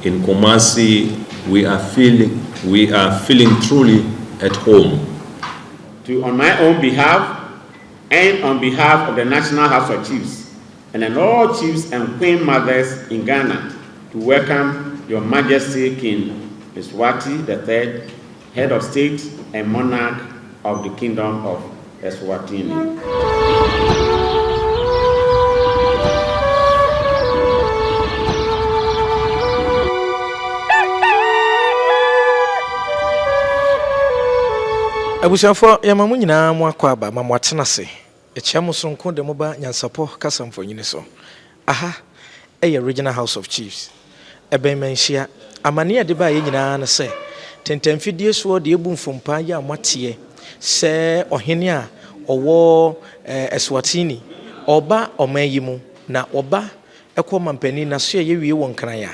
in Kumasi, we are feeling truly at home. On my own behalf and on behalf of the National House of Chiefs and all chiefs and queen mothers in Ghana, to welcome Your Majesty King Mswati III, Head of State and Monarch of the Kingdom of Eswatini. Abusiafo yamamu nyina mu akwaba ma mwatena se echia mu sonko de moba Nyansapo kasamfonyini so aha Regional House of Chiefs ebe menhia amane ade ba ye nyina na se tentamfidie so de ebu mfompa ya amatie se ohene a owo Eswatini oba omayimu na oba ekoma mpani na so ye wie won kran ya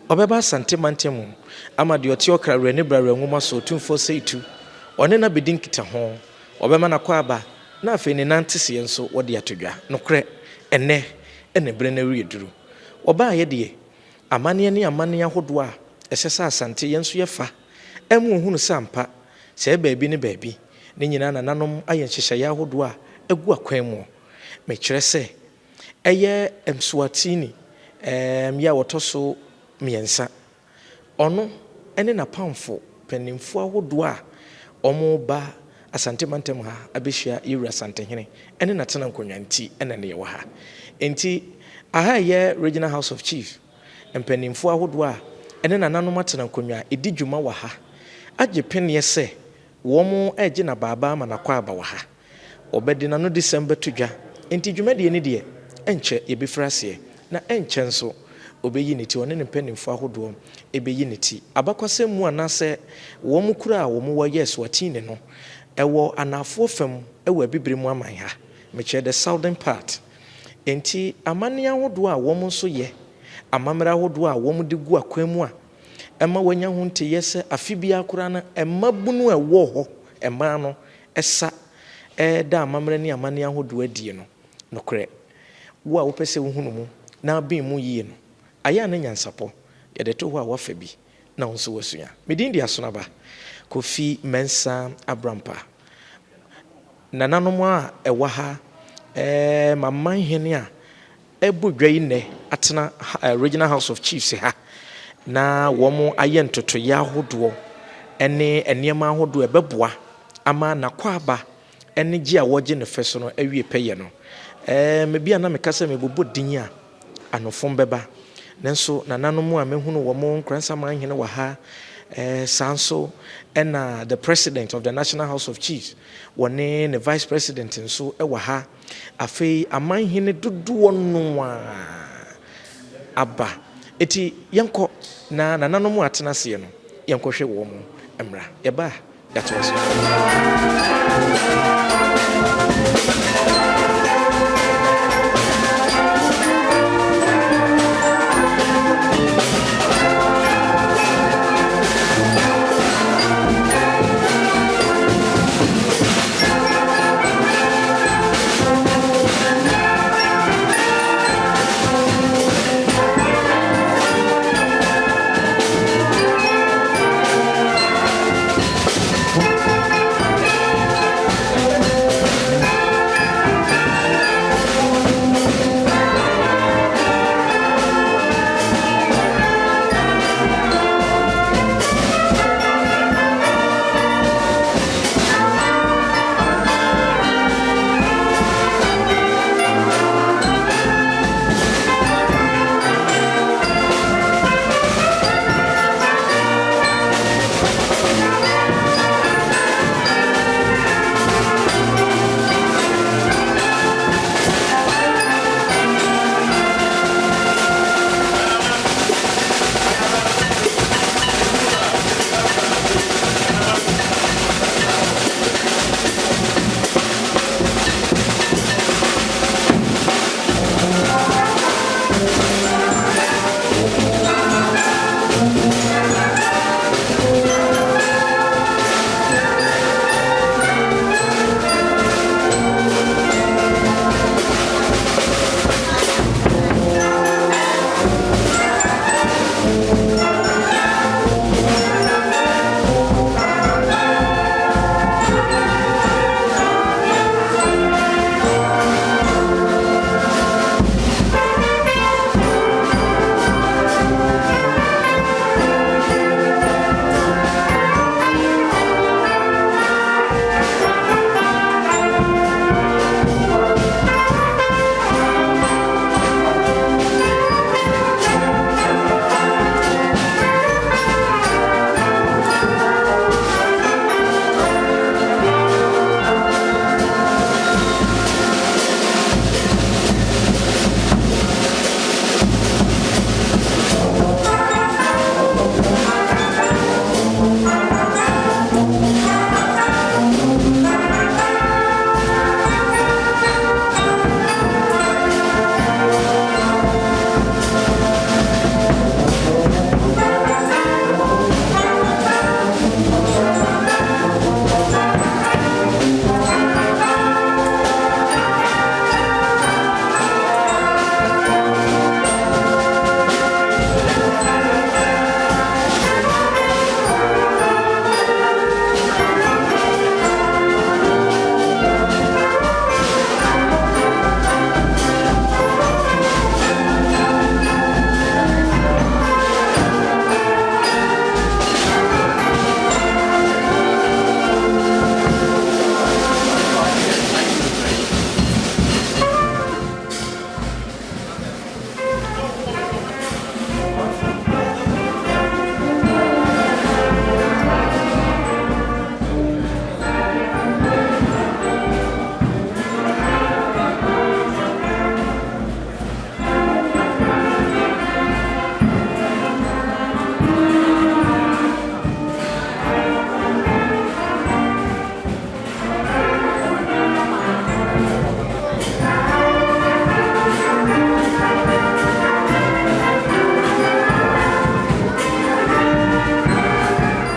obeba santemantem ama de ote okra rene brawra nwuma so Otumfuo seitu one na bedin kita ho obema na kwaba na afi ne nantese yenso wode atodwa nokre ene bre na wieduru oba ye de amane ne amane ahodo a esesa asante yenso yefa emu hunu sampa se baabi ne baabi ne nyina na nanom aye hyehyɛ ya ahodo a egu akwan mu me kyerɛ se eye Mswatini ya wotoso miensa ono ene na pamfo panimfo ahodo a omo ba asante mantem ha abehia yewura asante hene ene na tena nkonnwanti ene ne yewa ha enti aha ye Regional House of Chief empanimfo ahodo a ene na nanom atena nkonnwa edi dwuma wa ha agye pene se wo mo age na baba ma na kwa aba wa ha obedi na no December tudwa enti dwuma de ne de enche yebefrase na enche nso obeyi niti one ne mpanimfo ahodo ebeyi niti abakwasem mu anase wo mu kura wo mu woyɛ Eswatini no ɛwɔ anafo fam ɛwɔ abibire mu aman ha meche the southern part enti amane ahodo a wo mu nso yɛ amamra ahodo a wo mu de gu akwan mu a ɛma wanya ho nte yɛsɛ afibia kura na ɛma bunu ɛwɔ hɔ ɛma no ɛsa ɛda amamra ne amane ahodo adie no nokre wo a wopɛsɛ wo hunu mu na bin mu yie no aya na Nyansapo yede to ho a wafa bi na onso wasua medin dia so naba Kofi Mensa Abrampa nananom a ewa ha mamman hene a ebodwai ne atena Regional House of Chiefs ha na womo aye ntoto ya hodo ene enema hodo ebeboa ama nakwaba ene gi a woge ne feso no awie peye no me bia na mekasa mebobo din a anofom beba nanso nananom a mehunu wo mo nkransa man hene wa ha sanso ena the president of the National House of Chiefs wone ne vice president nso e wa ha afei aman hene dodo no aba eti yenko na nananom atena se no yenko hwe wo mo emra yeba yatoso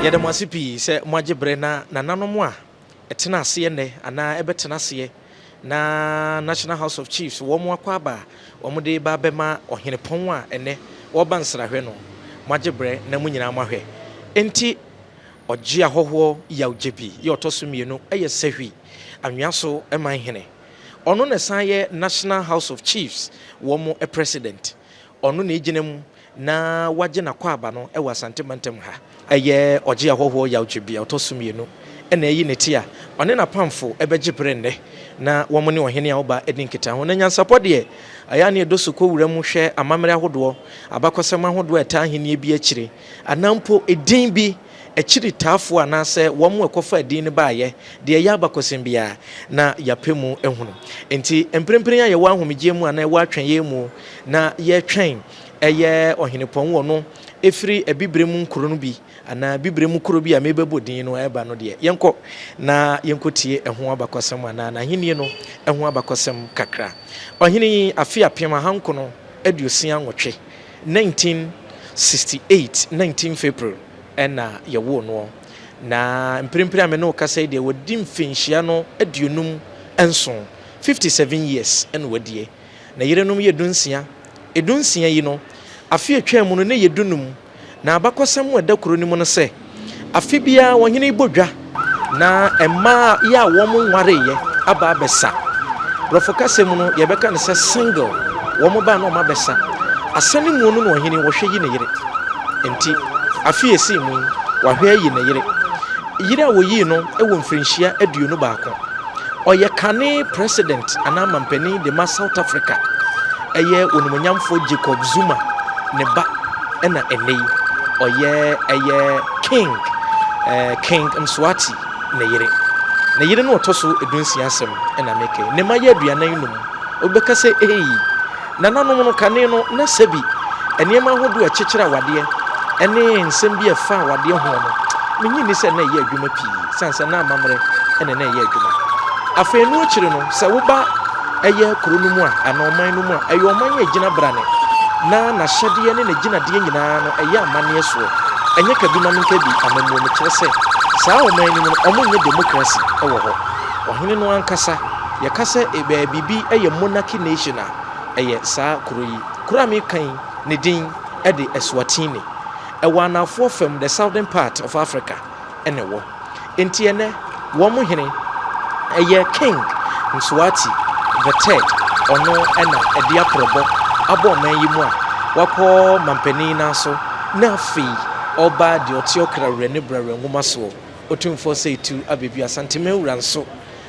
Yɛde mo ase pii sɛ mo agye brɛ na nananom a ɛtena aseɛ nnɛ anaa ɛbɛtena aseɛ na National House of Chiefs wɔn akɔ aba wɔn de ba bɛma ɔhene pɔn a ɛnɛ wɔba nsrahwɛ no mo agye brɛ na mo nyinaa mo ahwɛ enti ɔgye ahɔhoɔ yaw gye bi yɛ ɔtɔ so mmienu ɛyɛ sɛhwi anwea so ɛman hene ɔno na san yɛ National House of Chiefs wɔn president ɔno na egyina mu na wagye na kɔ aba no ɛwɔ asante mantam ha ɛyɛ ɔgye ahɔhoɔ yaw gye bi ɔtɔ so mmienu ɛna ɛyi ne ti a ɔne na pamfo ɛbɛgye brɛ nnɛ na wɔn ne ɔhene a ɔba ɛdi nkita ho na nyansapɔ deɛ ɛyɛ ne ɛdɔ so kɔ wura mu hwɛ amammerɛ ahodoɔ abakɔsɛm ahodoɔ ɛtaa ahenie bi akyire anampo ɛdin bi akyiri taafoɔ anaasɛ wɔn mu ɛkɔfa ɛdin no baayɛ deɛ ɛyɛ abakɔsɛm biara na yɛapɛ mu ɛhunu nti mprempren a yɛwɔ ahomegye mu ana ɛwɔ atwɛn yɛn mu na yɛtwɛn ɛyɛ ɔhene pɔn wɔ no ɛfiri abibire mu nkuro no bi ana bibire mu kuro bi a mebɛbɔ din no ɛba no deɛ yɛnkɔ na yɛnkɔtie ɛho abakɔsɛm ana na ahenie no ɛho abakɔsɛm kakra ɔhene Appiah hanko no aduosia nwɔtwe 1968 February ɛna yɛwo no na mprempren a me no kasa deɛ wɔdi mfinhyia no aduonum nson 57 years ɛna wɔdie na yerenom yɛ edunsia yi no Appiah twɛn mu no ne yɛ dunum na abakɔsɛm wɔ da kuro ni mu no sɛ afi bia wɔhene ibodwa na ɛma yɛ a wɔn nwareyɛ aba abɛsa brɔfo kasa mu no yɛbɛka ne sɛ single wɔn ba na wɔn abɛsa asane mu no na ɔhene wɔhwɛ yi ne yere enti Appiah si mu wɔhwɛ yi ne yere a wɔyi no ɛwɔ mfirinhyia aduonu baako ɔyɛ kane president anaa mampanin de ma South Africa ɛyɛ onimonyamfo Jacob Zuma ne ba ɛna ɛnɛ yi ɔyɛ king Mswati ne yere no ɔtɔ so edunsia asɛm ɛna meke ne ma yɛ aduanan no mu obɛka sɛ nananom no kane no na sɛbi nneɛma ahodoɔ ɛkyekyere awadeɛ ɛne nsɛm bi ɛfa awadeɛ ho no menyi ni sɛ na ɛyɛ adwuma pii sansa na amammerɛ ɛna na ɛyɛ adwuma afei no akyire no sɛ woba ɛyɛ kuro no mu a ana ɔman no mu a ɛyɛ ɔman yɛ gyina brane na n'ahyɛdeɛ ne n'agyinadeɛ nyinaa no ɛyɛ amanneɛ soɔ ɛnyɛ kaduma no nka bi amamuo no kyerɛ sɛ saa ɔman no mu no ɔmo nyɛ democracy ɛwɔ hɔ ɔhene no ankasa yɛkasa biribi ɛyɛ monarchy nation a ɛyɛ saa kuro yi kuro a mekan ne din ɛde Eswatini ɛwɔ anafoɔ fam the southern part of Africa ɛna ɛwɔ enti ɛnɛ wɔn mo hene ɛyɛ King Mswati the third ɔno ɛna ɛde aprɔbɔ abɔ ɔman yi mu a wakɔ mampanin na so na afei ɔba deɛ ɔte ɔkra wura ne brɛwura nwoma soɔ Otumfuo sɛ etu abebi asantema wura nso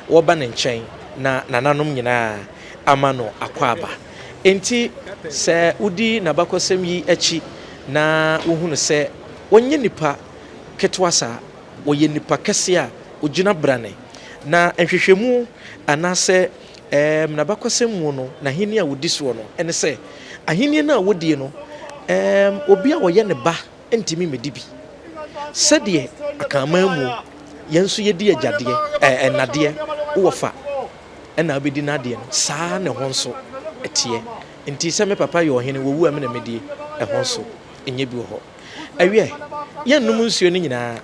wɔba ne nkyɛn na nananom nyinaa ama no akɔ aba enti sɛ wodi n'abakɔsɛm yi akyi na wohunu sɛ wɔnyɛ nipa ketewa saa wɔyɛ nipa kɛse a ogyina brane na nhwehwɛmu anaasɛ n'abakɔsɛm mu no n'ahenni a wodi soɔ no ɛne sɛ ahenni no a wodie no obi a wɔyɛ ne ba ntimi medi bi sɛdeɛ akaman mu yɛn nso yɛdi agyadeɛ ɛnadeɛ wɔ fa ɛna abɛdi n'adeɛ no saa ne ho nso ɛteɛ nti sɛ me papa yɛ ɔhene wɔwu a me na medie ɛho nso ɛnyɛ bi wɔ hɔ ɛwiɛ yɛnnom nsuo no nyinaa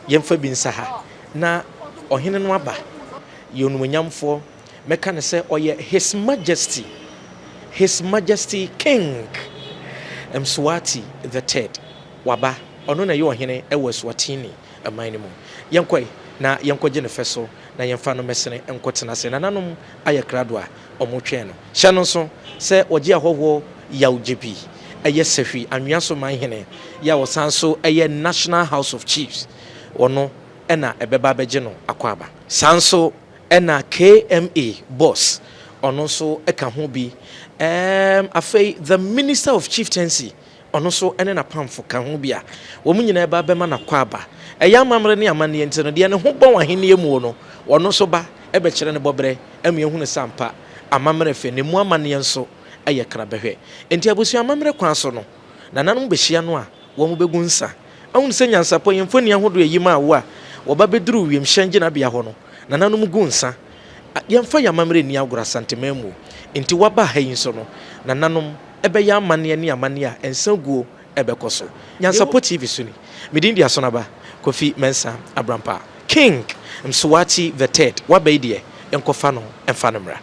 yɛmfa bi nsa ha na ɔhene no aba yɛ onumonyamfoɔ mɛka ne sɛ ɔyɛ His Majesty King Mswati the third waba ɔno na yɛ ɔhene ɛwɔ Eswatini aman no mu yɛnkɔe na yɛnkɔgye ne fɛ so na yɛmfa no mɛsene nkɔtena se nananom ayɛ krado a ɔmo twɛn no hyɛ no nso sɛ ɔgye ahɔhoɔ yaw gye bi ɛyɛ sɛhwi anwea so man hene yɛ wɔsan so ɛyɛ National House of Chiefs ɔno ɛna ɛbɛba bɛgye no akɔ aba saa nso ɛna KMA boss ɔno nso ɛka ho bi afei the Minister of Chieftaincy ɔno nso ɛne na pamfo ka ho bi a wɔn nyinaa ɛba bɛma na kɔ aba ɛyɛ amammerɛ ne amanneɛ nti no deɛ ne ho bɔ wahene mu no ɔno nso ba ɛbɛkyerɛ ne bɔbrɛ ɛmu ehunu sampa amammerɛ fɛ ne mu amanneɛ nso ɛyɛ krabɛhwɛ enti abusua amammerɛ kwan so no nananom bɛhyia no a wɔn bɛgu nsa ahun sɛ nyansapɔ yɛmfo ni ahodo ɛyi ma wo a wɔba bɛduru wiemhyɛn gyina bea hɔ no nananom gu nsa yɛmfa yamammerɛ ni agora santema mu enti waba ha yi nso no nananom ɛbɛyɛ amanneɛ ne amanneɛ a ɛnsa guo ɛbɛkɔ so Nyansapo TV so ni medin dia so naba Kofi Mensa Abrampa. King Mswati the third. Wabedie enkofano emfanomra.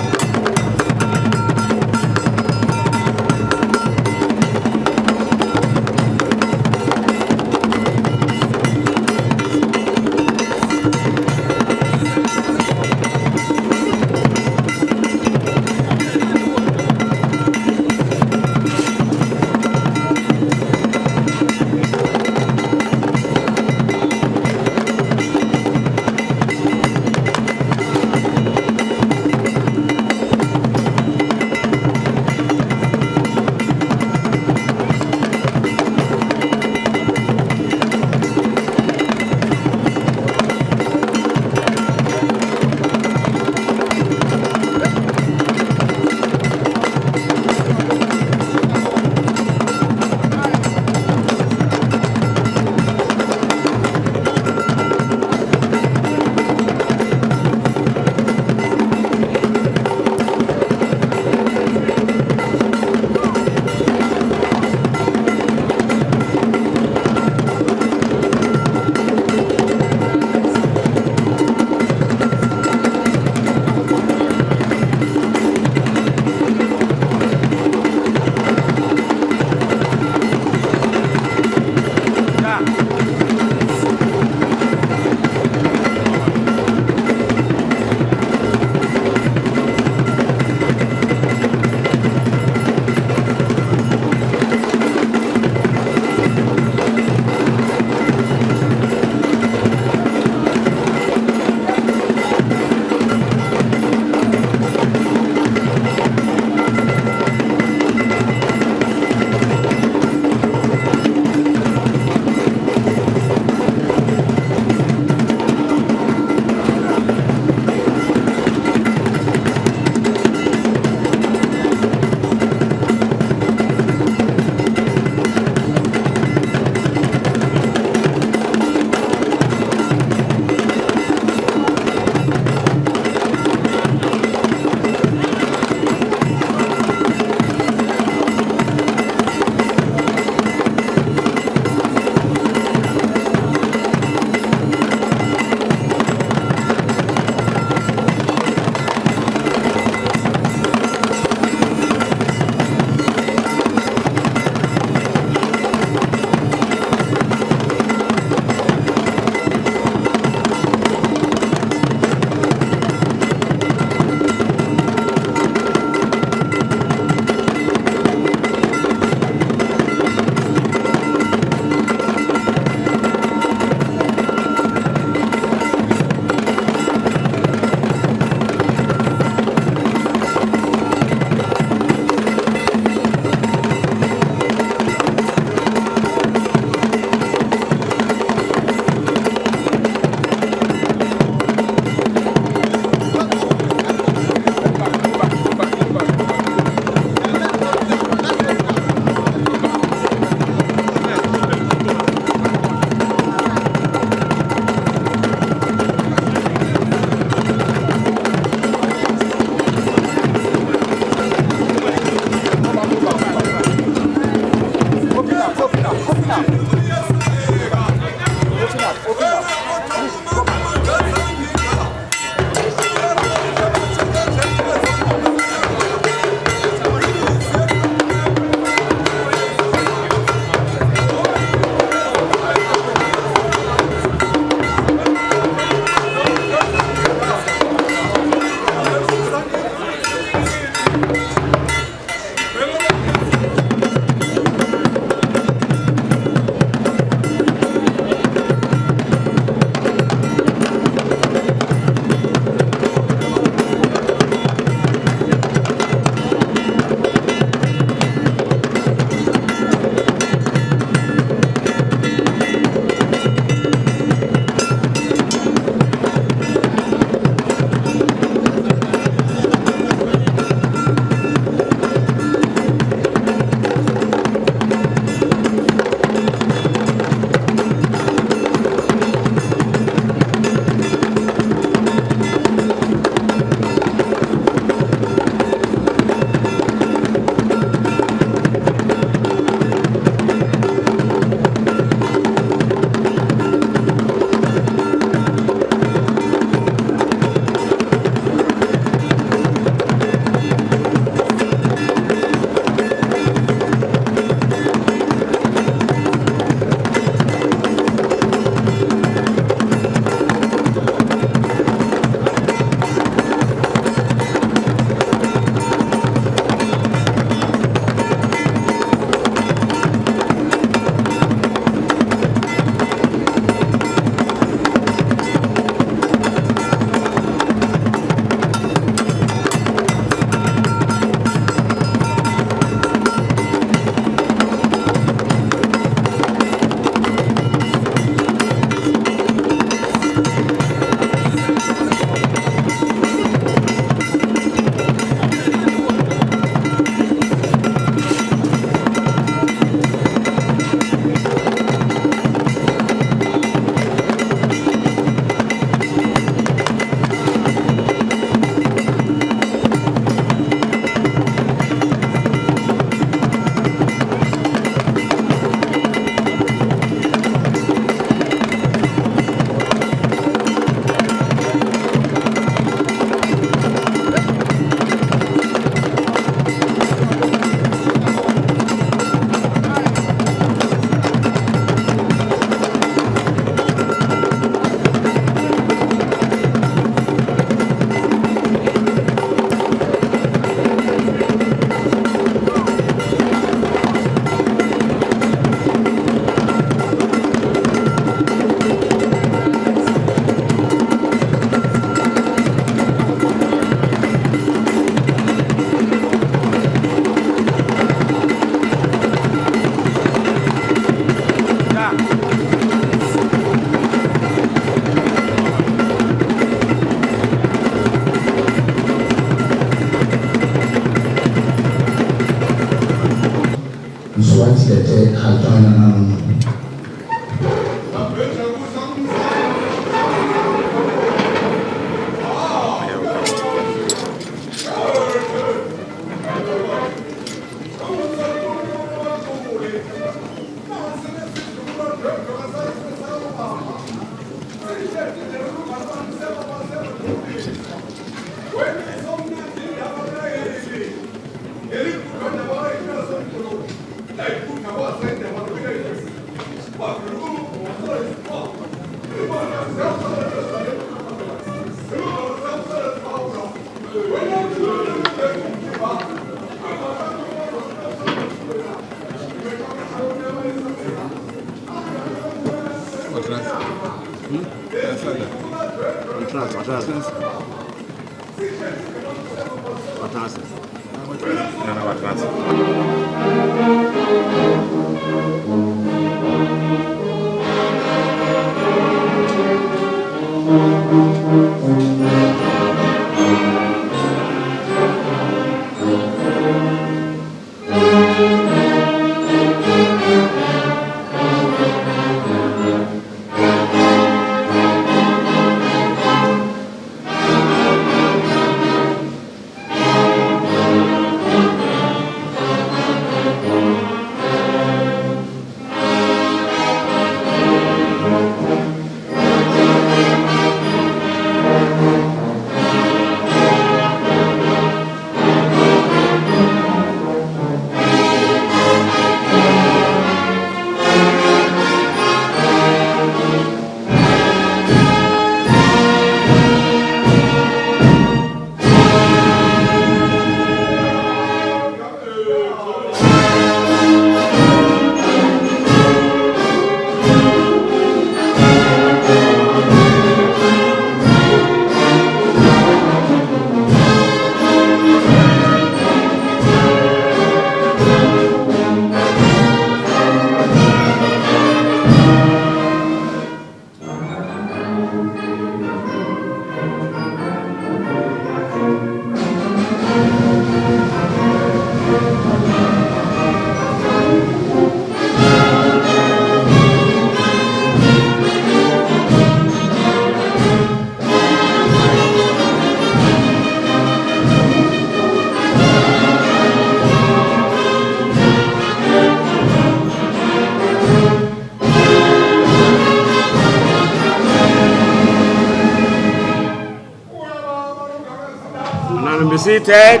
Be seated.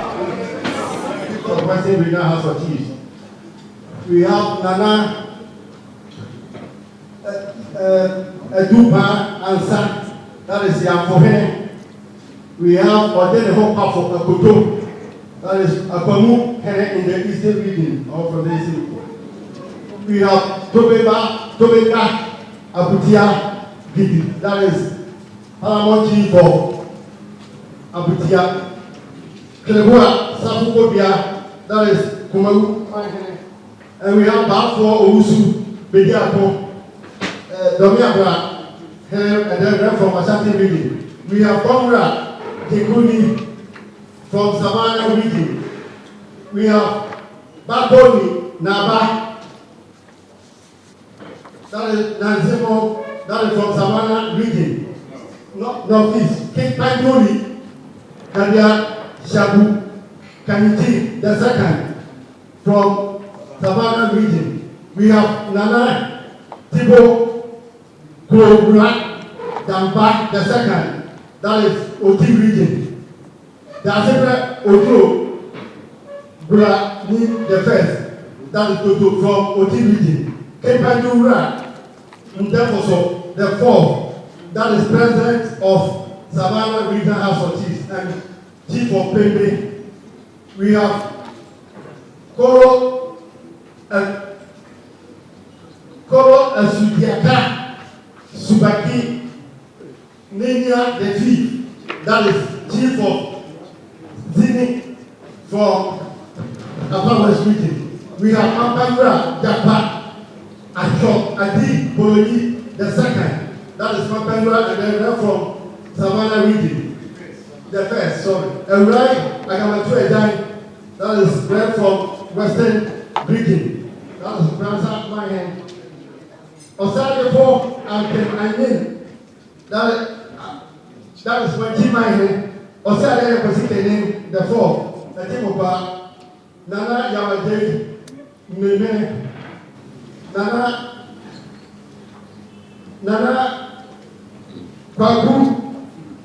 We have Nana Edupa Ansa, that is Yakohe. We have Odene Hopa for Akoto, that is Abamu Hene in the eastern region of the nation. We have Tobeka Appiah Gidi, that is Paramount Chief of Appiah. Kelebua Safukobia, that is Kumaru, and we have Bafo Owusu, Bediapo, Domiabra, and then from Ashanti region. We have Konra Kekuni from Savannah region. We have Baboni Naba, that is Nyansapo, that is from Savannah region. Northeast, King Pandoli, Kadia. Shabu Kaniti, the second from Savannah region. We have Nana Tibo Kurobura Damba, the second, that is Oti region. The Asebra Oto Bra Ni, the first, that is Toto from Oti region. Kepandura Ndefoso, the fourth, that is president of Savannah Regional House of Chiefs and Chief of Pembe. We have Koro Sudiaka Subaki Nenia the Chief, that is Chief of Zini from Appiah region. We have Mampangura Japa Ashok Adi Poloni the second, that is Mampangura, and then from Savannah region. The first, sorry. And right, I got to a dime, that is right from Western region. That is Bransa, my hand. Osage for and then that is when Jim my hand. Osage was in the fourth. The team of Nana Yamade, Meme, Nana Kwaku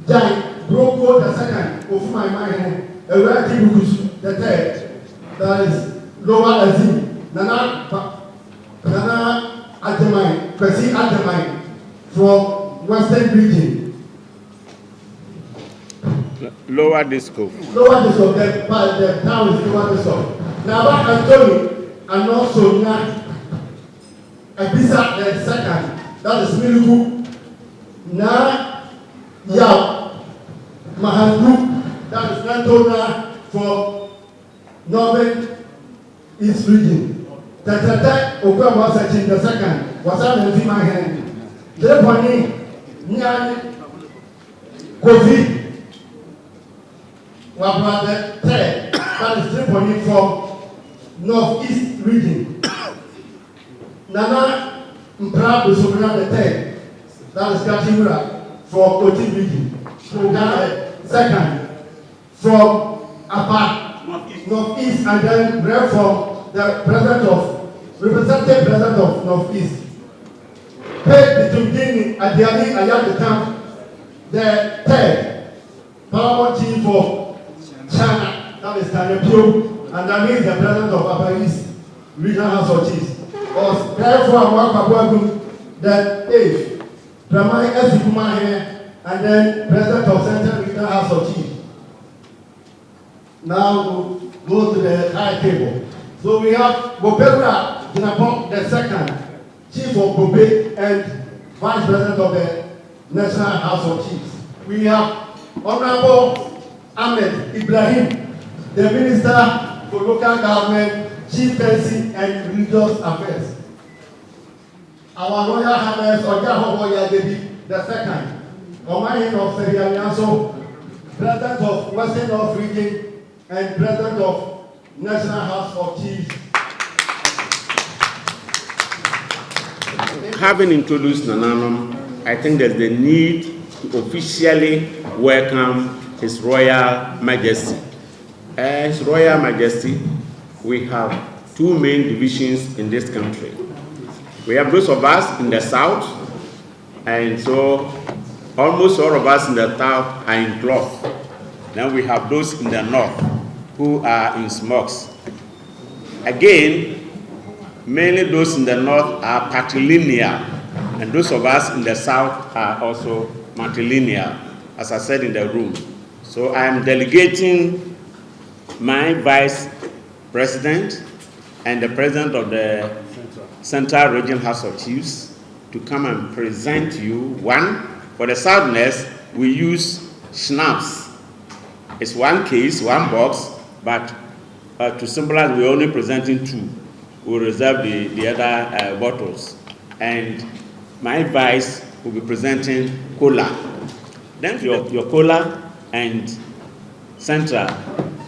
Jai Broko the second of my mind, a Rati the third, that is Lower Azim, Nana Adamai, Kwesi Adamai from Western region. Lower Disco. Lower Disco, the town is Lower Disco. Now, Anthony, and also now, Appiah the second, that is Miluku. Now, Yao, Mahandu, that is Nantona from Northern East region. Tata Oka was searching the second, was out in my hand. Therefore, Nyan Kofi. The third, that is 3.8 from Northeast region. Nana Mpra Busumina the third, that is Katimura from Otin region. From Ghana, second, from Appiah, Northeast, and then Rev from the representative president of Northeast. Paid the beginning at the Ayat camp, the third, Paramount Chief for China, that is Tanepio, and that means the president of Appiah Regional House of Chiefs. Was therefore Wakabuagu, the eighth, Pramai Esikuma here, and then president of Central Regional House of Chiefs. Now we go to the high table. So we have Bopera Jinapong, the second, Chief of Bobe and Vice President of the National House of Chiefs. We have Honorable Ahmed Ibrahim, the Minister for Local Government, Chieftaincy and Religious Affairs. Our Royal Highness Ojahobo Yadebi, the second, Omahin of Seria Nyanso, President of Western North Region and President of National House of Chiefs. Having introduced Nananum, I think there's the need to officially welcome His Royal Majesty. His Royal Majesty, we have two main divisions in this country. We have those of us in the south, and so almost all of us in the south are in cloth. Then we have those in the north who are in smokes. Again, mainly those in the north are patrilineal, and those of us in the south are also matrilineal, as I said in the room. So I am delegating my Vice President and the President of the Central Regional House of Chiefs to come and present you one. For the Southerners, we use schnapps. It's one case, one box, but to symbolize we're only presenting two. We'll reserve the other bottles. And my Vice will be presenting cola. Then your cola and Central,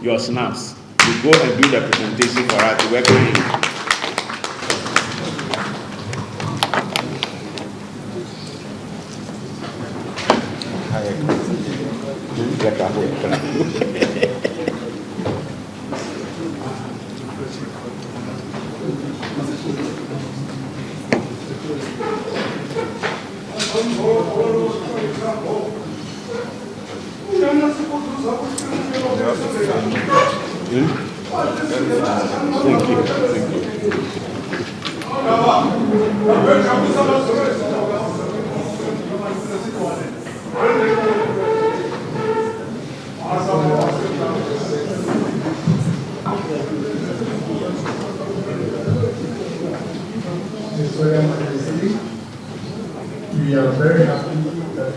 your snaps. You go and do the presentation for us to welcome you. We are very happy that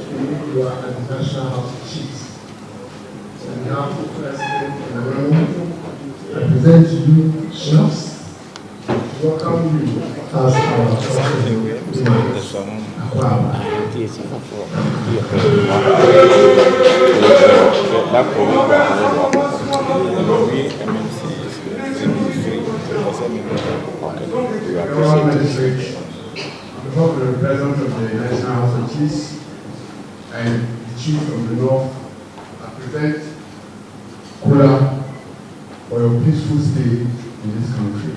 you are at the National House of Chiefs. And now, the President in the room, I present to you schnapps. Welcome you as our President. Before the President of the National House of Chiefs and the Chief of the North, I present Kula for your peaceful stay in this country.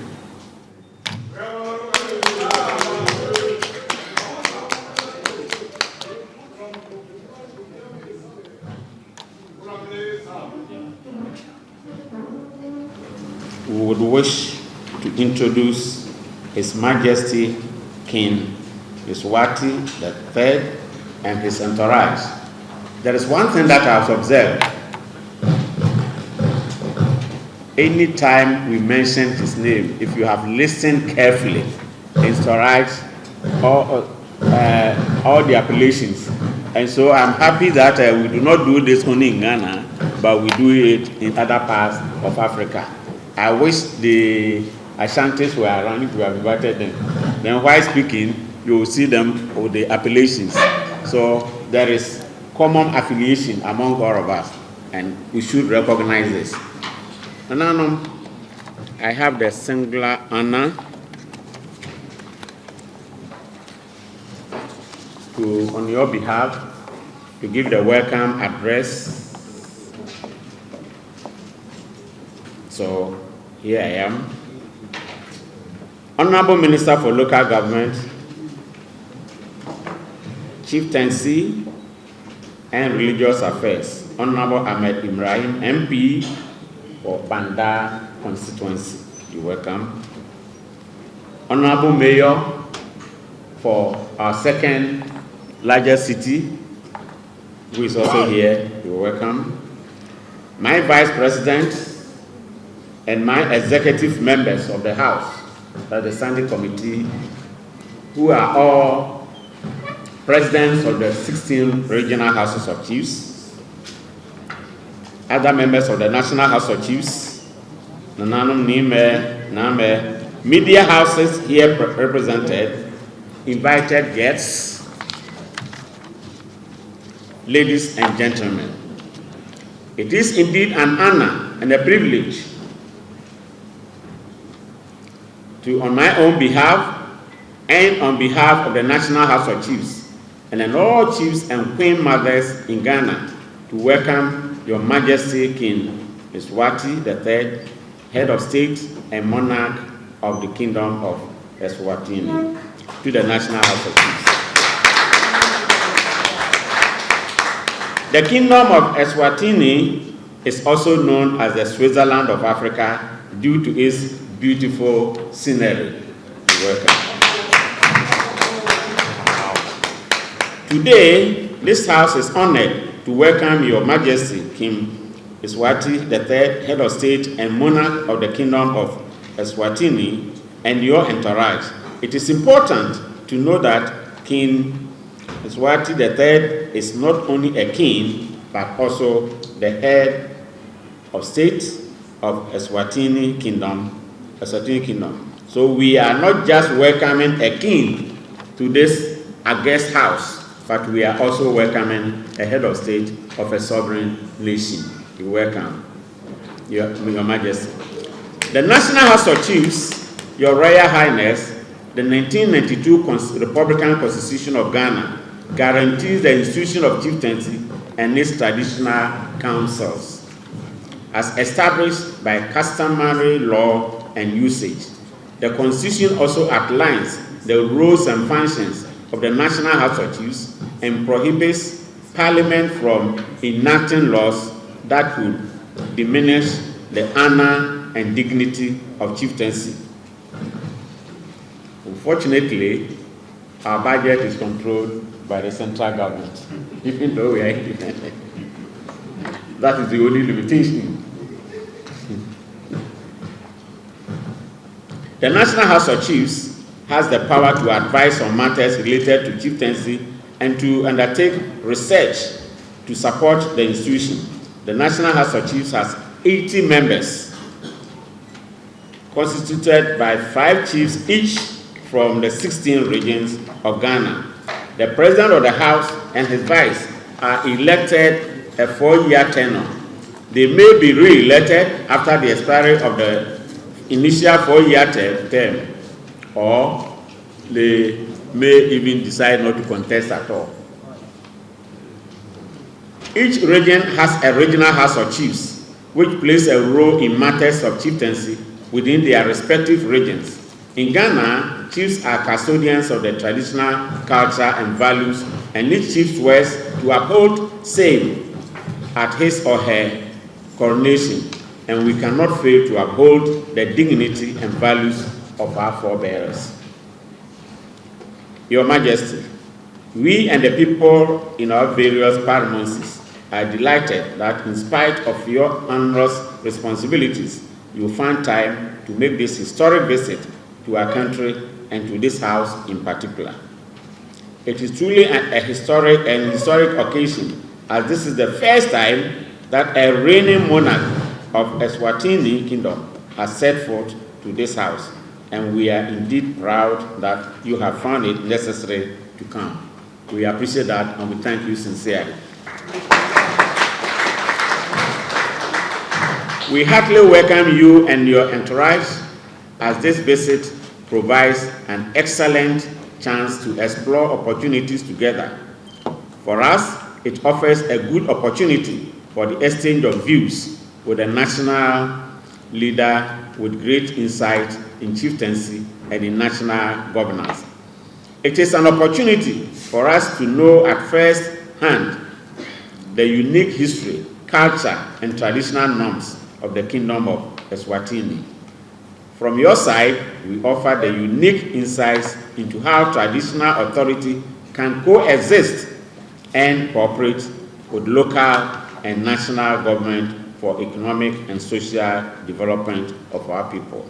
would wish to introduce His Majesty King Mswati III and his entourage. There is one thing that I've observed. Anytime we mention his name, if you have listened carefully, entourage, all the appellations. And so I'm happy that we do not do this only in Ghana, but we do it in other parts of Africa. I wish the Ashantis were around if we have invited them. Then while speaking, you will see them with the appellations. So there is common affiliation among all of us, and we should recognize this. And now I have the singular honor to, on your behalf, to give the welcome address. So here I am. Honorable Minister for Local Government, Chieftaincy and Religious Affairs, Honorable Ahmed Ibrahim, MP for Banda constituency. You're welcome. Honorable Mayor for our second largest city, who is also here. You're welcome. My Vice President and my executive members of the House, the Standing Committee, who are all presidents of the 16 regional houses of chiefs, other members of the National House of Chiefs, media houses here represented, invited guests, ladies and gentlemen. It is indeed an honor and a privilege to, on my own behalf and on behalf of the National House of Chiefs, and then all chiefs and queen mothers in Ghana, to welcome Your Majesty King Mswati III, Head of State and Monarch of the Kingdom of Eswatini, to the National House of Chiefs. The Kingdom of Eswatini is also known as the Switzerland of Africa due to its beautiful scenery. Welcome. Today, this house is honored to welcome Your Majesty King Mswati III, Head of State and Monarch of the Kingdom of Eswatini, and your entourage. It is important to know that King Mswati III is not only a king, but also the head of state of Eswatini Kingdom. So we are not just welcoming a king to this august house, but we are also welcoming a head of state of a sovereign nation. You're welcome, Your Majesty. The National House of Chiefs, Your Royal Highness, the 1992 Republican Constitution of Ghana guarantees the institution of chieftaincy and its traditional councils, as established by customary law and usage. The Constitution also outlines the roles and functions of the National House of Chiefs and prohibits Parliament from enacting laws that could diminish the honor and dignity of chieftaincy. Unfortunately, our budget is controlled by the central government, even though we are independent. That is the only limitation. The National House of Chiefs has the power to advise on matters related to chieftaincy and to undertake research to support the institution. The National House of Chiefs has 80 members, constituted by 5 chiefs each from the 16 regions of Ghana. The President of the House and his vice are elected a 4-year tenure. They may be re-elected after the expiry of the initial 4-year term, or they may even decide not to contest at all. Each region has a regional House of Chiefs, which plays a role in matters of chieftaincy within their respective regions. In Ghana, chiefs are custodians of the traditional culture and values, and each chief swears to uphold same at his or her coronation. and we cannot fail to uphold the dignity and values of our forebears. Your Majesty, we and the people in our various paramountcies are delighted that in spite of your onerous responsibilities, you found time to make this historic visit to our country and to this house in particular. It is truly a historic occasion, as this is the first time that a reigning monarch of Eswatini Kingdom has set forth to this house, and we are indeed proud that you have found it necessary to come. We appreciate that, and we thank you sincerely. We heartily welcome you and your entourage, as this visit provides an excellent chance to explore opportunities together. For us, it offers a good opportunity for the exchange of views with a national leader with great insight in chieftaincy and in national governance. It is an opportunity for us to know at first hand the unique history, culture, and traditional norms of the Kingdom of Eswatini. From your side, we offer the unique insights into how traditional authority can coexist and cooperate with local and national government for economic and social development of our people.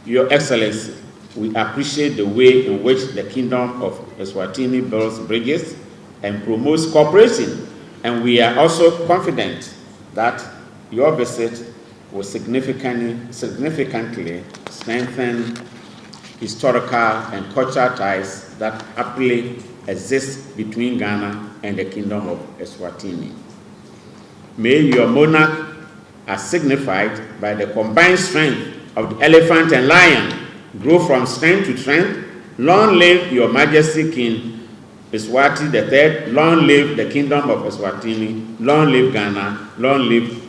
Your Excellency, we appreciate the way in which the Kingdom of Eswatini builds bridges and promotes cooperation, and we are also confident that your visit will significantly strengthen historical and cultural ties that happily exist between Ghana and the Kingdom of Eswatini. May your monarch, as signified by the combined strength of the elephant and lion, grow from strength to strength. Long live your Majesty King Mswati III, long live the Kingdom of Eswatini, long live Ghana, long live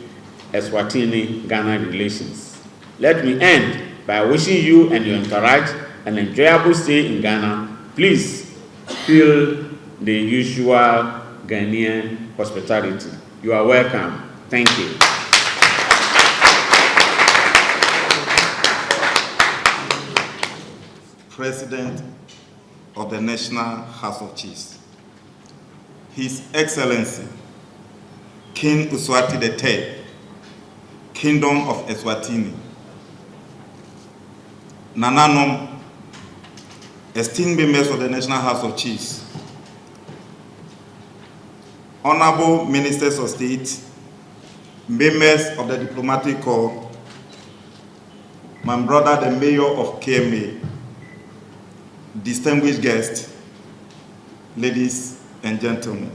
Eswatini-Ghana relations. Let me end by wishing you and your entourage an enjoyable stay in Ghana. Please feel the usual Ghanaian hospitality. You are welcome. Thank you. President of the National House of Chiefs, His Excellency King Mswati III, Kingdom of Eswatini, Nananom, esteemed members of the National House of Chiefs, Honorable Ministers of State, members of the Diplomatic Corps, my brother the Mayor of KMA, distinguished guests, ladies and gentlemen.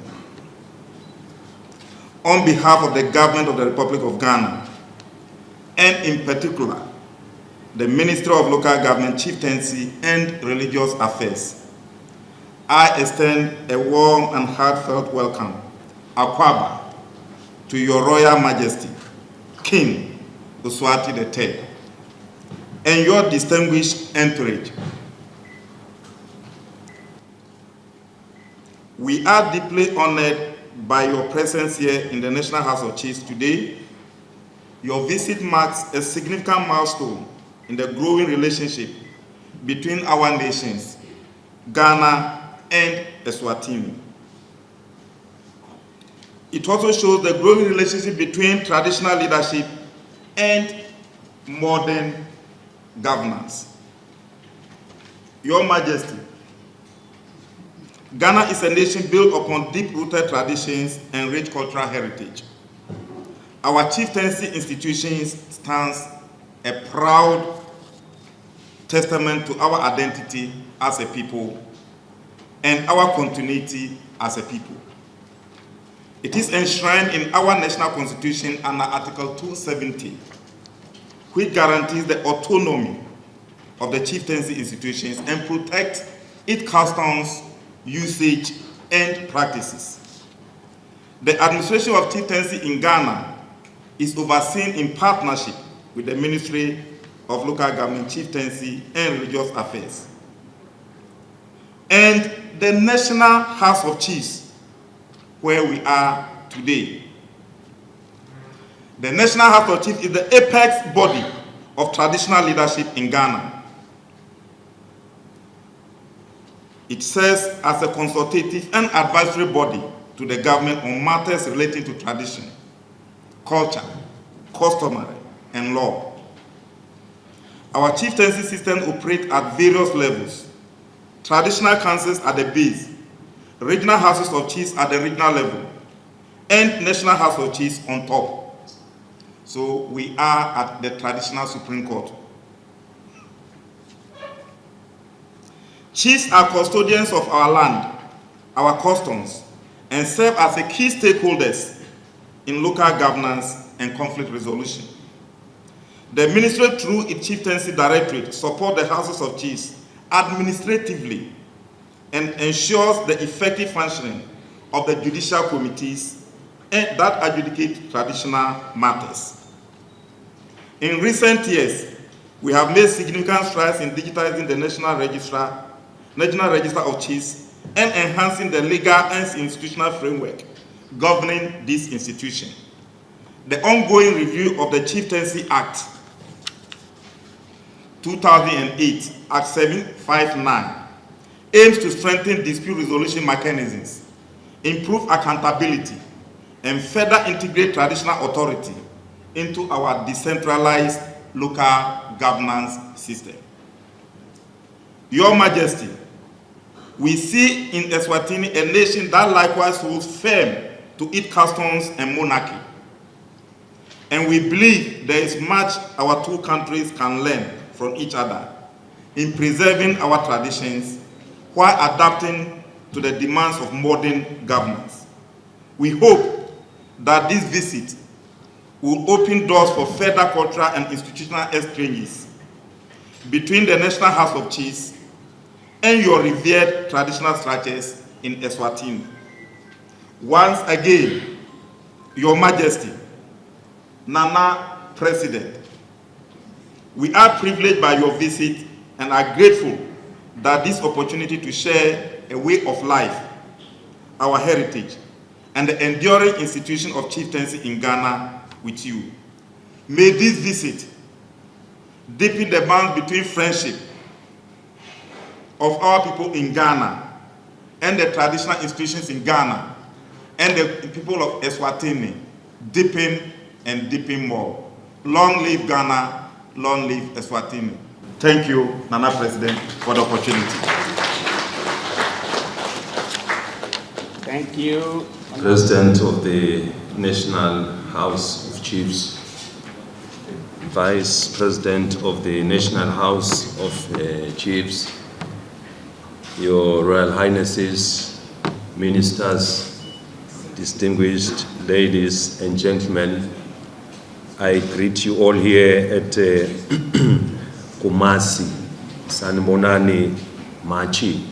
On behalf of the government of the Republic of Ghana, and in particular, the Ministry of Local Government, Chieftaincy and Religious Affairs, I extend a warm and heartfelt welcome, Appiah, to Your Royal Majesty, King Mswati III, and your distinguished entourage. We are deeply honored by your presence here in the National House of Chiefs today. Your visit marks a significant milestone in the growing relationship between our nations, Ghana and Eswatini. It also shows the growing relationship between traditional leadership and modern governance. Your Majesty, Ghana is a nation built upon deep-rooted traditions and rich cultural heritage. Our chieftaincy institutions stands a proud testament to our identity as a people and our continuity as a people. It is enshrined in our national constitution under Article 270, which guarantees the autonomy of the chieftaincy institutions and protects its customs, usage, and practices. The administration of chieftaincy in Ghana is overseen in partnership with the Ministry of Local Government, Chieftaincy, and Religious Affairs, and the National House of Chiefs, where we are today. The National House of Chiefs is the apex body of traditional leadership in Ghana. It serves as a consultative and advisory body to the government on matters relating to tradition, culture, customary, and law. Our chieftaincy system operates at various levels. Traditional councils at the base, regional houses of chiefs at the regional level, and national house of chiefs on top. So we are at the traditional Supreme Court. Chiefs are custodians of our land, our customs, and serve as a key stakeholders in local governance and conflict resolution. The ministry, through its chieftaincy directorate, supports the houses of chiefs administratively and ensures the effective functioning of the judicial committees that adjudicate traditional matters. In recent years, we have made significant strides in digitizing the National Register of Chiefs and enhancing the legal and institutional framework governing this institution. The ongoing review of the Chieftaincy Act 2008, Act 759, aims to strengthen dispute resolution mechanisms, improve accountability, and further integrate traditional authority into our decentralized local governance system. Your Majesty, we see in Eswatini a nation that likewise holds firm to its customs and monarchy. And we believe there is much our two countries can learn from each other in preserving our traditions while adapting to the demands of modern governance. We hope that this visit will open doors for further cultural and institutional exchanges between the National House of Chiefs and your revered traditional structures in Eswatini. Once again, Your Majesty, Nana President, we are privileged by your visit and are grateful that this opportunity to share a way of life, our heritage, and the enduring institution of chieftaincy in Ghana with you. May this visit deepen the bonds between friendship of our people in Ghana and the traditional institutions in Ghana and the people of Eswatini deepen and deepen more. Long live Ghana, long live Eswatini. Thank you, Nana President, for the opportunity. Thank you. President of the National House of Chiefs, Vice President of the National House of Chiefs, Your Royal Highnesses, Ministers, distinguished ladies and gentlemen, I greet you all here at Kumasi, Sanmonani, Machi.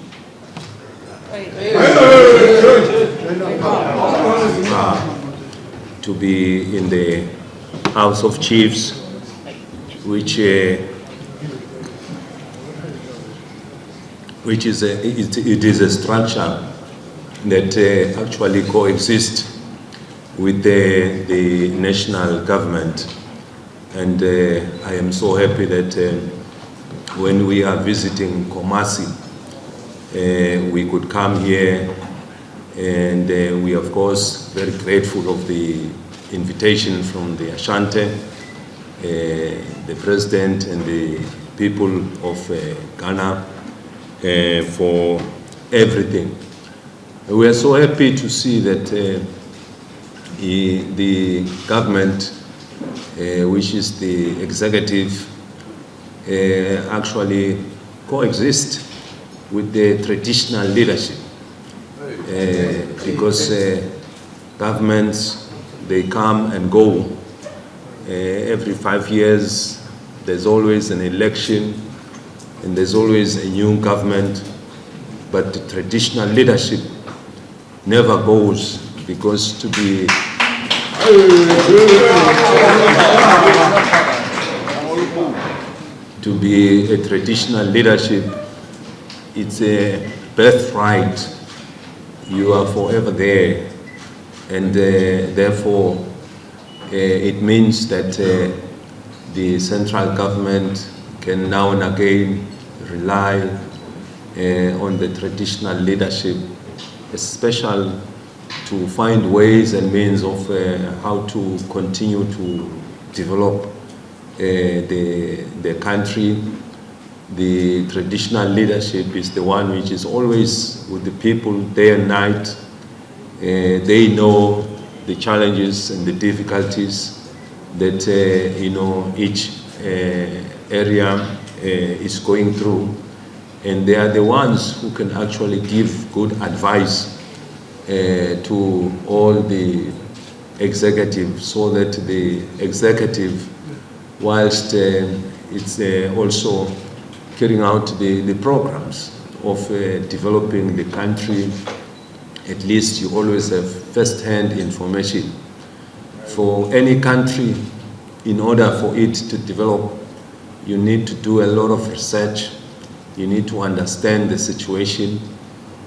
To be in the House of Chiefs, which is a structure that actually coexists with the national government, and I am so happy that when we are visiting Kumasi, we could come here, and we are of course very grateful of the invitation from the Ashanti, the President and the people of Ghana for everything. We are so happy to see that the government, which is the executive, actually coexist with the traditional leadership, because governments, they come and go. Every 5 years, there's always an election, and there's always a new government, but the traditional leadership never goes, because to be a traditional leadership, it's a birthright. You are forever there, and therefore It means that the central government can now and again rely on the traditional leadership, especially to find ways and means of how to continue to develop the country. The traditional leadership is the one which is always with the people day and night. They know the challenges and the difficulties that each area is going through, and they are the ones who can actually give good advice to all the executive, so that the executive, whilst it's also carrying out the programs of developing the country, at least you always have first-hand information. For any country, in order for it to develop, you need to do a lot of research, you need to understand the situation,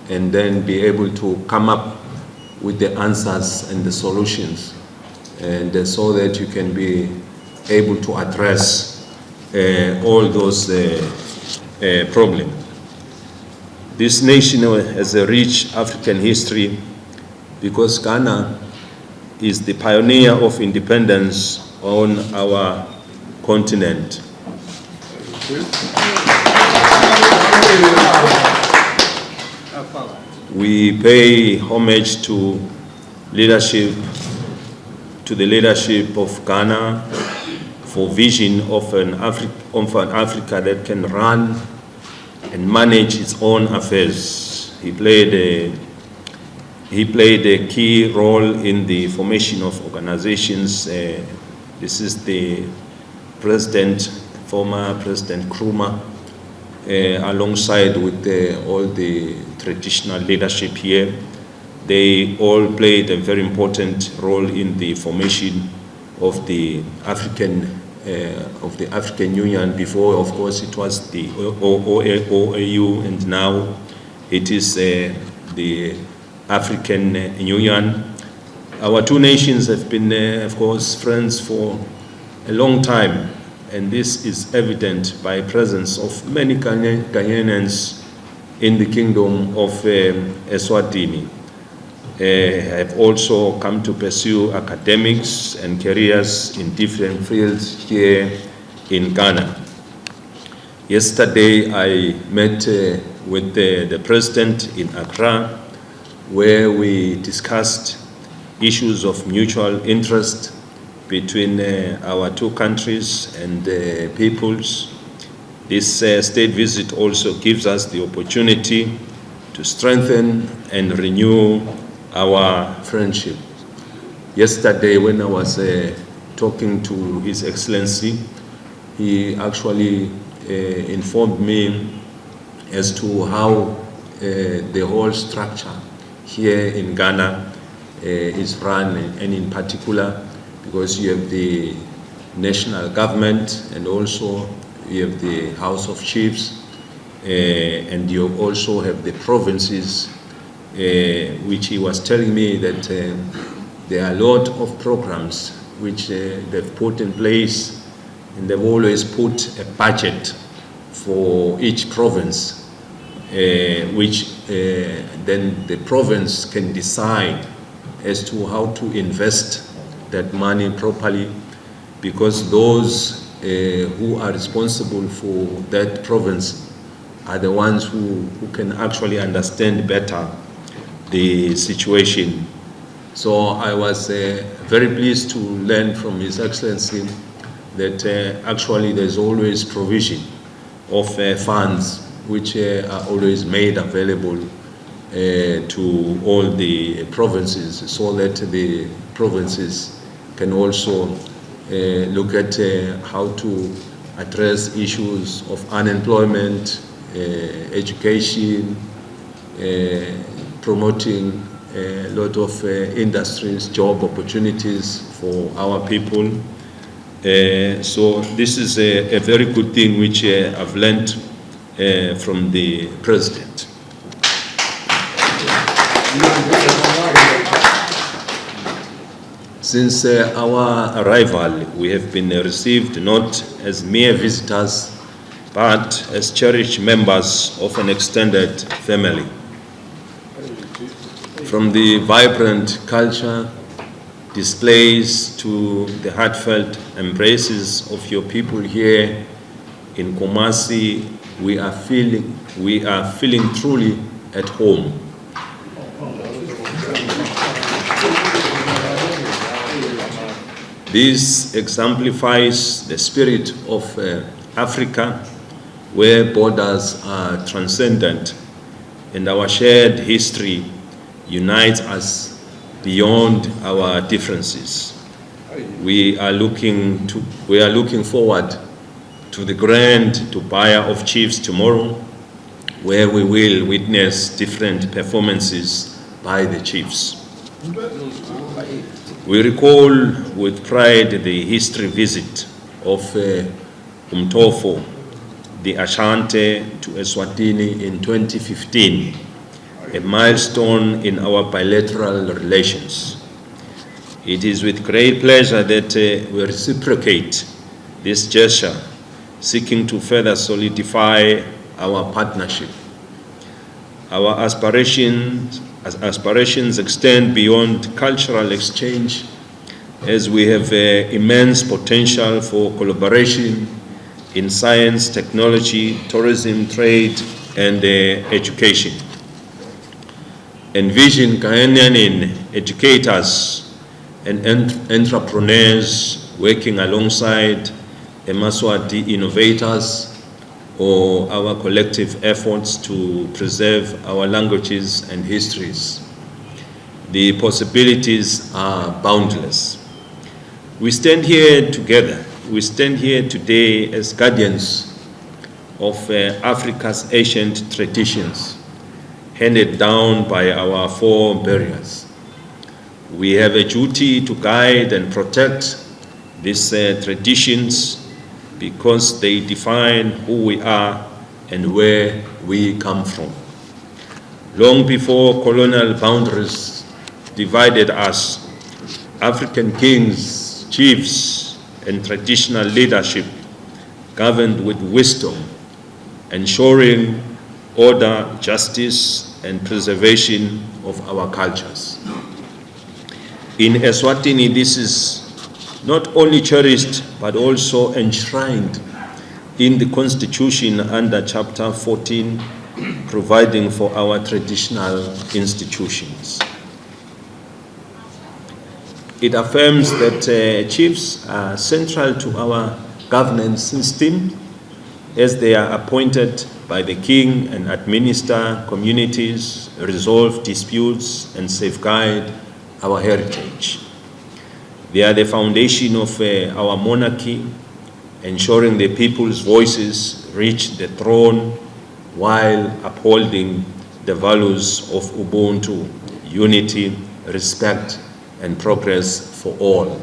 and then be able to come up with the answers and the solutions, and so that you can be able to address all those problems. This nation has a rich African history because Ghana is the pioneer of independence on our continent. We pay homage to the leadership of Ghana for vision of an Africa that can run and manage its own affairs. He played a key role in the formation of organizations. This is the former President Nkrumah, alongside with all the traditional leadership here. They all played a very important role in the formation of the African Union. Before, of course, it was the OAU, and now it is the African Union. Our two nations have been, of course, friends for a long time, and this is evident by presence of many Ghanaians in the kingdom of Eswatini. Have also come to pursue academics and careers in different fields here in Ghana. Yesterday, I met with the president in Accra, where we discussed issues of mutual interest between our two countries and peoples. This state visit also gives us the opportunity to strengthen and renew our friendship. Yesterday, when I was talking to His Excellency, he actually informed me as to how the whole structure here in Ghana is run, and in particular, because you have the national government and also you have the House of Chiefs, and you also have the provinces, which he was telling me that there are a lot of programs which they've put in place, and they've always put a budget for each province, which then the province can decide as to how to invest that money properly, because those who are responsible for that province are the ones who can actually understand better the situation. So I was very pleased to learn from His Excellency that actually there's always provision of funds which are always made available to all the provinces, so that the provinces can also look at how to address issues of unemployment, education, promoting a lot of industries, job opportunities for our people. So this is a very good thing which I've learned from the President. Since our arrival, we have been received not as mere visitors, but as cherished members of an extended family. From the vibrant culture displays to the heartfelt embraces of your people here in Kumasi, we are feeling truly at home. This exemplifies the spirit of Africa, where borders are transcendent and our shared history unites us beyond our differences. We are looking forward to the grand Appiah of Chiefs tomorrow, where we will witness different performances by the chiefs. We recall with pride the history visit of Otumfuo, the Ashanti, to Eswatini in 2015, a milestone in our bilateral relations. It is with great pleasure that we reciprocate this gesture, seeking to further solidify our partnership. Our aspirations extend beyond cultural exchange, as we have immense potential for collaboration in science, technology, tourism, trade, and education. Envision Ghanaian educators and entrepreneurs working alongside Mswati innovators, or our collective efforts to preserve our languages and histories. The possibilities are boundless. We stand here together. We stand here today as guardians of Africa's ancient traditions, handed down by our forebears. We have a duty to guide and protect these traditions, because they define who we are and where we come from. Long before colonial boundaries divided us, African kings, chiefs, and traditional leadership governed with wisdom, ensuring order, justice, and preservation of our cultures. In Eswatini, this is not only cherished, but also enshrined in the Constitution under Chapter 14, providing for our traditional institutions. It affirms that chiefs are central to our governance system, as they are appointed by the king and administer communities, resolve disputes, and safeguard our heritage. They are the foundation of our monarchy, ensuring the people's voices reach the throne while upholding the values of Ubuntu, unity, respect, and progress for all.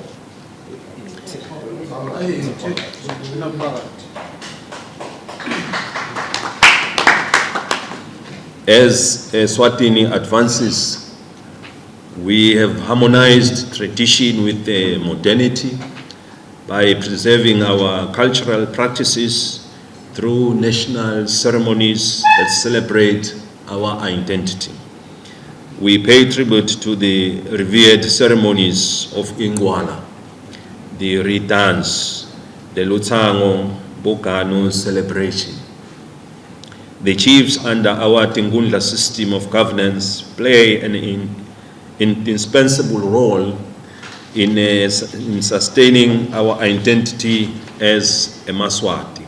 As Eswatini advances, we have harmonized tradition with modernity by preserving our cultural practices through national ceremonies that celebrate our identity. We pay tribute to the revered ceremonies of Ingwala, the Ridans, the Lutango, Bokano celebration. The chiefs under our Tingundla system of governance play an indispensable role in sustaining our identity as a Mswati.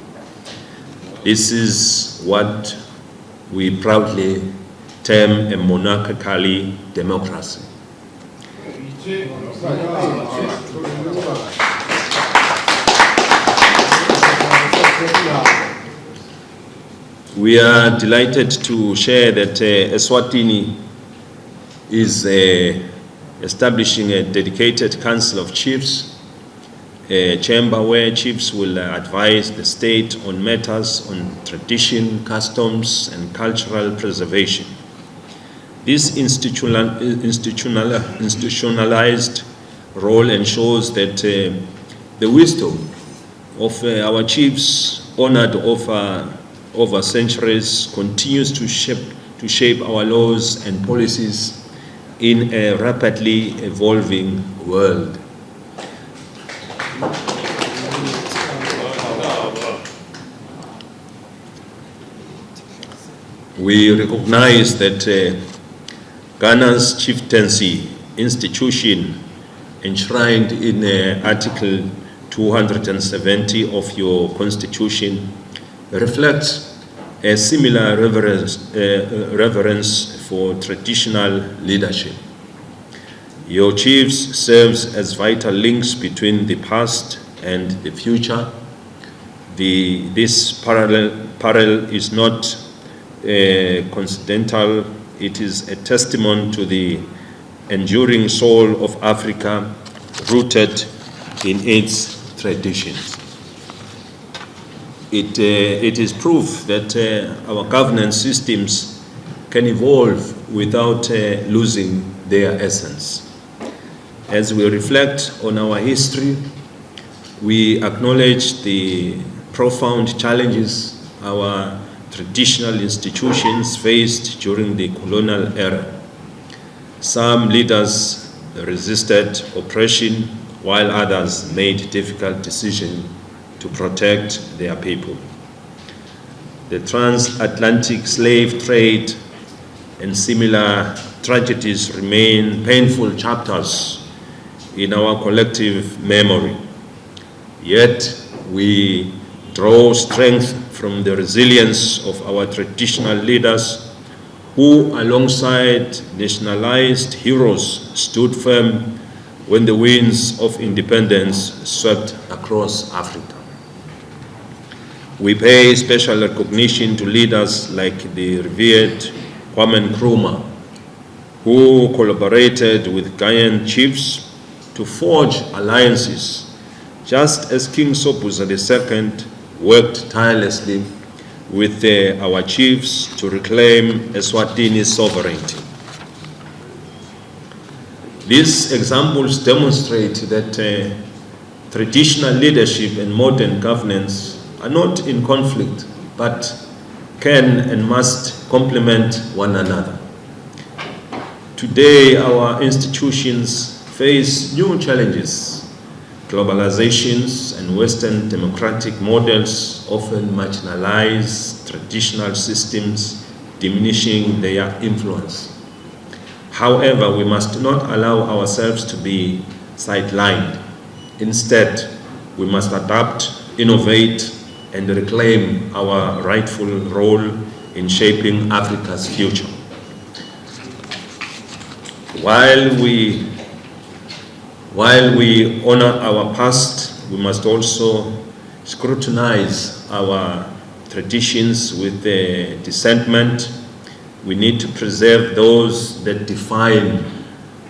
This is what we proudly term a monarchically democracy. We are delighted to share that Eswatini is establishing a dedicated Council of Chiefs, a chamber where chiefs will advise the state on matters on tradition, customs, and cultural preservation. This institutionalized role ensures that the wisdom of our chiefs, honored over centuries, continues to shape our laws and policies in a rapidly evolving world. We recognize that Ghana's chieftaincy institution, enshrined in Article 270 of your constitution, reflects a similar reverence for traditional leadership. Your chiefs serves as vital links between the past and the future. This parallel is not coincidental. It is a testament to the enduring soul of Africa, rooted in its traditions. It is proof that our governance systems can evolve without losing their essence. As we reflect on our history, we acknowledge the profound challenges our traditional institutions faced during the colonial era. Some leaders resisted oppression, while others made difficult decisions to protect their people. The transatlantic slave trade and similar tragedies remain painful chapters in our collective memory. Yet we draw strength from the resilience of our traditional leaders who, alongside nationalized heroes, stood firm when the winds of independence swept across Africa. We pay special recognition to leaders like the revered Kwame Nkrumah, who collaborated with Ghanaian chiefs to forge alliances, just as King Sobhuza II worked tirelessly with our chiefs to reclaim Eswatini's sovereignty. These examples demonstrate that traditional leadership and modern governance are not in conflict, but can and must complement one another. Today, our institutions face new challenges. Globalizations and Western democratic models often marginalize traditional systems, diminishing their influence. However, we must not allow ourselves to be sidelined. Instead, we must adapt, innovate, and reclaim our rightful role in shaping Africa's future. While we honor our past, we must also scrutinize our traditions with discernment. We need to preserve those that define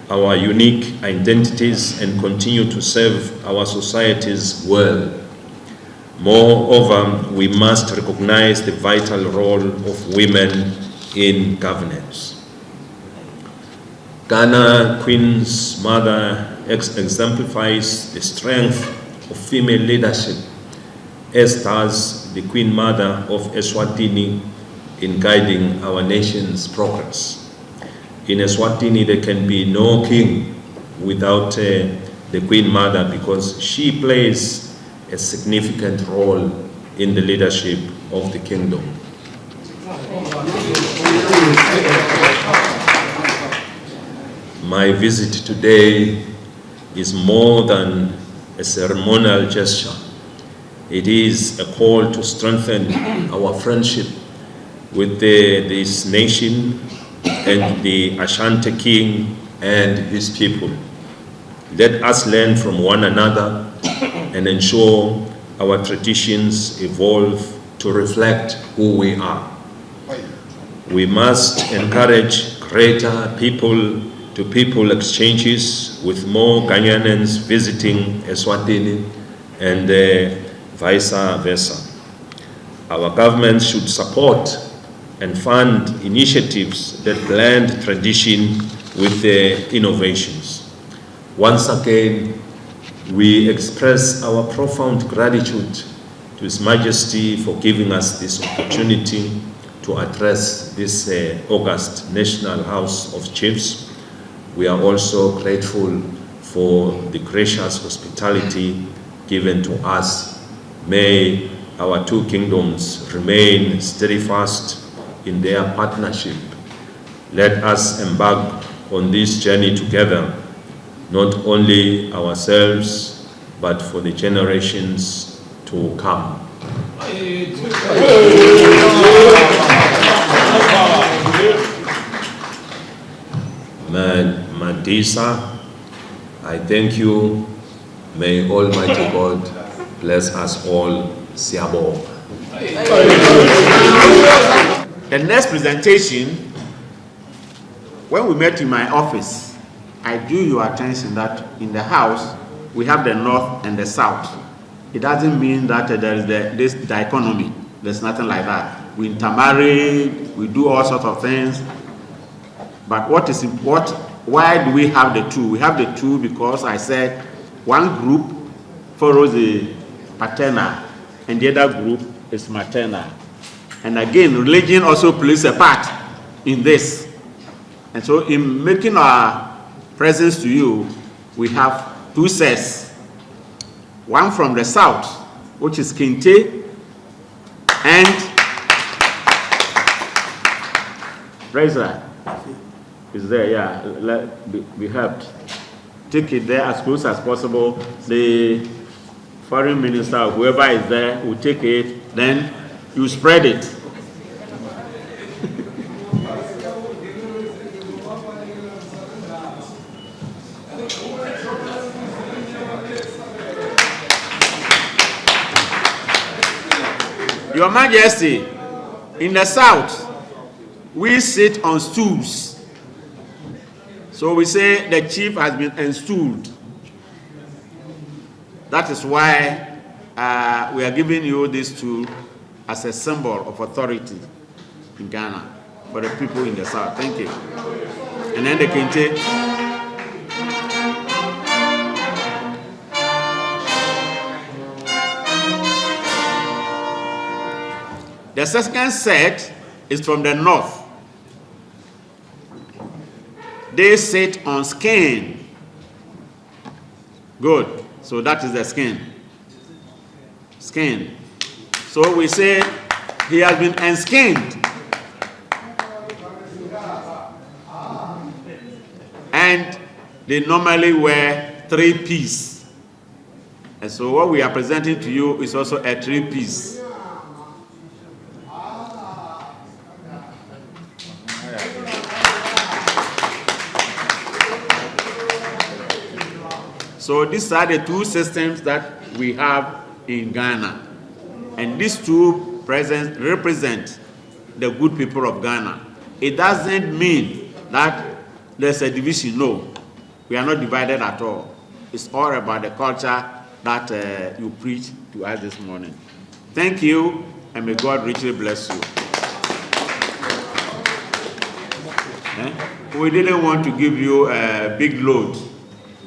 our unique identities and continue to serve our societies well. Moreover, we must recognize the vital role of women in governance. Ghana Queen's Mother exemplifies the strength of female leadership, as does the Queen Mother of Eswatini in guiding our nation's progress. In Eswatini, there can be no king without the Queen Mother, because she plays a significant role in the leadership of the kingdom. My visit today is more than a ceremonial gesture. It is a call to strengthen our friendship with this nation and the Ashanti King and his people. Let us learn from one another and ensure our traditions evolve to reflect who we are. We must encourage greater people-to-people exchanges, with more Ghanaians visiting Eswatini and vice versa. Our government should support and fund initiatives that blend tradition with innovations. Once again, we express our profound gratitude to His Majesty for giving us this opportunity to address this August National House of Chiefs. We are also grateful for the gracious hospitality given to us. May our two kingdoms remain steadfast in their partnership. Let us embark on this journey together, not only ourselves, but for the generations to come. Mandisa, I thank you. May Almighty God bless us all. Siabo. The next presentation, when we met in my office, I drew your attention that in the house, we have the north and the south. It doesn't mean that there is this dichotomy. There's nothing like that. We intermarry, we do all sorts of things. But why do we have the two? We have the two because I said one group follows the paternal and the other group is maternal. And again, religion also plays a part in this. And so in making our presence to you, we have two sets. One from the south, which is Kente, and Reza is there, yeah, be helped. Take it there as close as possible. The foreign minister or whoever is there will take it, then you spread it. Your Majesty, in the south, we sit on stools. So we say the chief has been enstooled. That is why we are giving you this tool as a symbol of authority in Ghana for the people in the south. Thank you. And then the Kente. The second set is from the north. They sit on skin. Good. So that is the skin. Skin. So we say he has been enskinned. And they normally wear 3-piece. And so what we are presenting to you is also a 3-piece. So these are the two systems that we have in Ghana. And these two represent the good people of Ghana. It doesn't mean that there's a division. No, we are not divided at all. It's all about the culture that you preach to us this morning. Thank you, and may God richly bless you. We didn't want to give you a big load,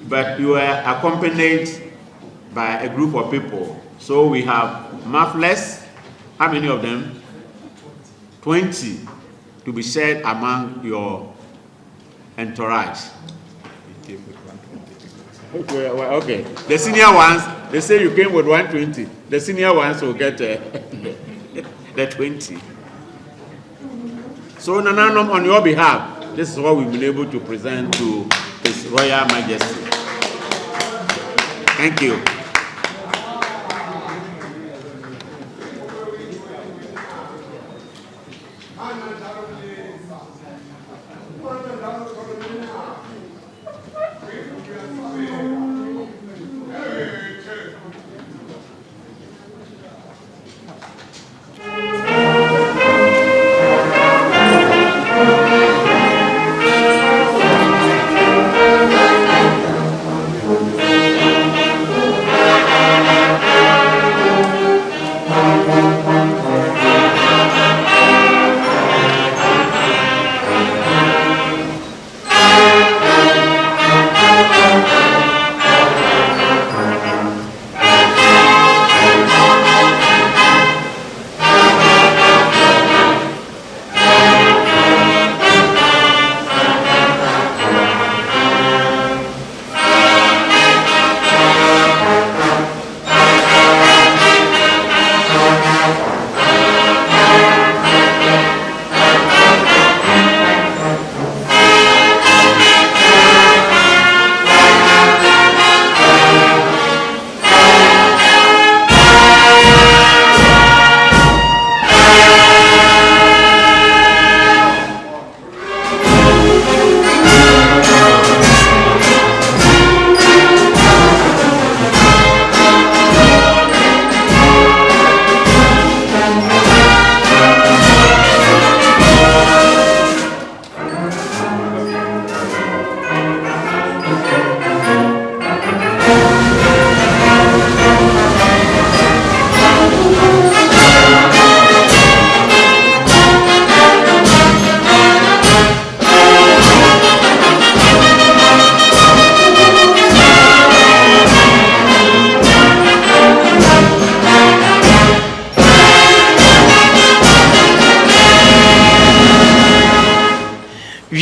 but you are accompanied by a group of people. So we have mufflers. How many of them? 20 to be shared among your entourage. Okay. The senior ones, they say you came with 120. The senior ones will get the 20. So Nananum, on your behalf, this is what we've been able to present to His Royal Majesty. Thank you.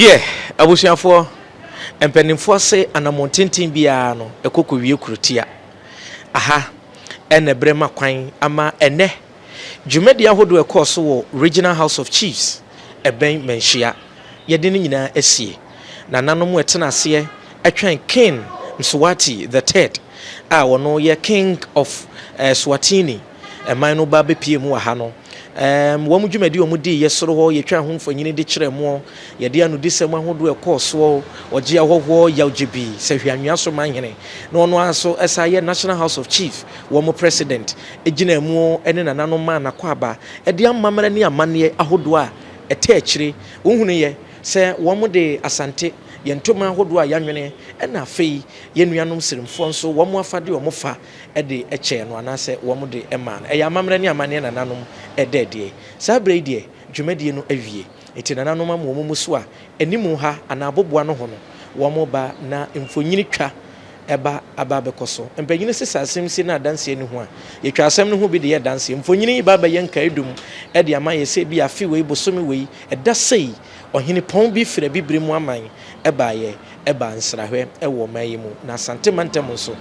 Yeah, abusuafo empanimfo se anamontintin bia no ekoko wie kurutia. Aha, ene brema kwan ama ene. Dwumadi ahodo ekoso wo Regional House of Chiefs eben menhia. Yede ni nyina asie. Na nanom etena ase atwan King Mswati the third. Wono ye King of Eswatini. Man no ba bepie mu aha no. Wamu dwumadi omudi yesoro ho yetwa ho mfanyini de kire mu yede anu disem ahodo ekoso oje ahoho yawjebi sehwanwa so manhene na ono aso esaye National House of Chief wo president ejina mu ene nanano ma na kwaba ede amamara ni amane ahodo a ete akire ohunu ye se wo de asante yentoma ahodo a yanwene ena afei yenuanom sirimfo nso wo afade wo fa ede eche no anase wo de ema na eya amamara ni amane nananom edede sabre die dwumadie no awie eti nananom amomu so a enimu ha ana aboboa no ho no wo ba na mfonyini twa eba aba bekoso empanyini sisa asemsi na danse eni ho a yetwa asem no ho bi de ye danse mfonyini ba ba yenka edum ede ama yese bi afi we bosomi we eda sei ohini pon bi fira bibire mu aman eba ye eba nsrahwe ewo mayimu na santimantem nso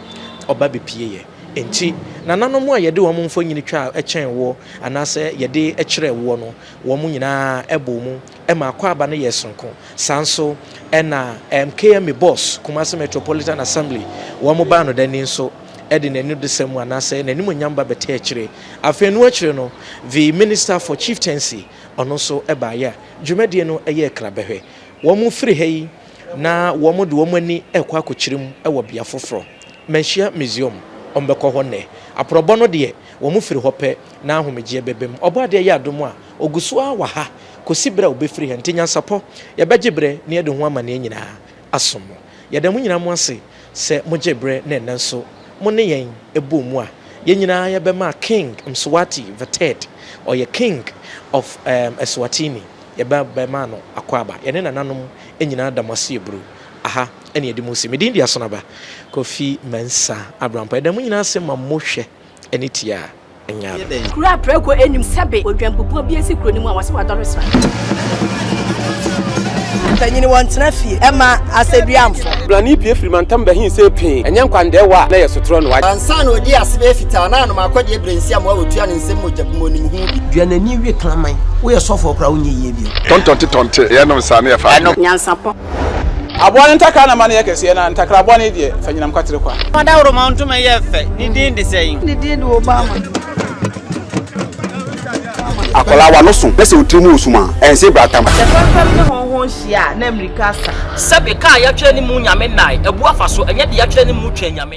oba bepie ye enti nananom a yede wo mfonyini twa echen wo anase yede ekire wo no wo mu nyina ebo mu ema akwa aba ne yesonko sanso ena MKM boss Kumasi Metropolitan Assembly wo mu ba no dani nso ede nanu desemu anase nanimu nyamba bete ekire afenu ekire no the Minister for Chieftaincy ono so eba ya dwumadie no eye krabehwe wo mu firi hei na wo mu de wo mu ani ekwa akokirim ewo bia foforo Manhyia Museum ombekọ ho ne aprobo no de wo mu firi hope na ahomegye bebem obade ya adom a oguso a wa ha kosibra obefiri he ntinyansapo yebegibre ne yede ho amane nyina asomo yede mu nyina mu ase se mogebre na enanso mo ne yen ebu mu a yenyina yebema King Mswati the third or ye King of Eswatini yebema no akwaba yene nananom enyina damase ebru aha ene yedi musi medin dia sonaba Kofi Mensa Abrampa eda munyina asema mohwe ene tia enya kura preko enim sebe odwampopo bi esi kuro ni mu a wase wadoresra tanyini wontena fie ema aseduamfo blani pie frimantam bahin se pin enye nkwandewa na yesotro no wa ansa na odi asebe fita na no makode ebrensi am wa otua ne nsem mojabumo nim hu duanani wie klaman wo yesofo okra wo nyeye bi tonte ye no nsa na ye fa Nyansapo abone ntaka na mane yekese na ntakra abone die fanyinam kwatere kwa mada woro mantuma ye fe ni din de sei ni din de Obama akola wa no so pese otrimu osuma ense bratam fam ne honhon hia na America sa sabe ka ya twa ni mu nyame nai ebu afa so enye de ya twa ni mu twa nyame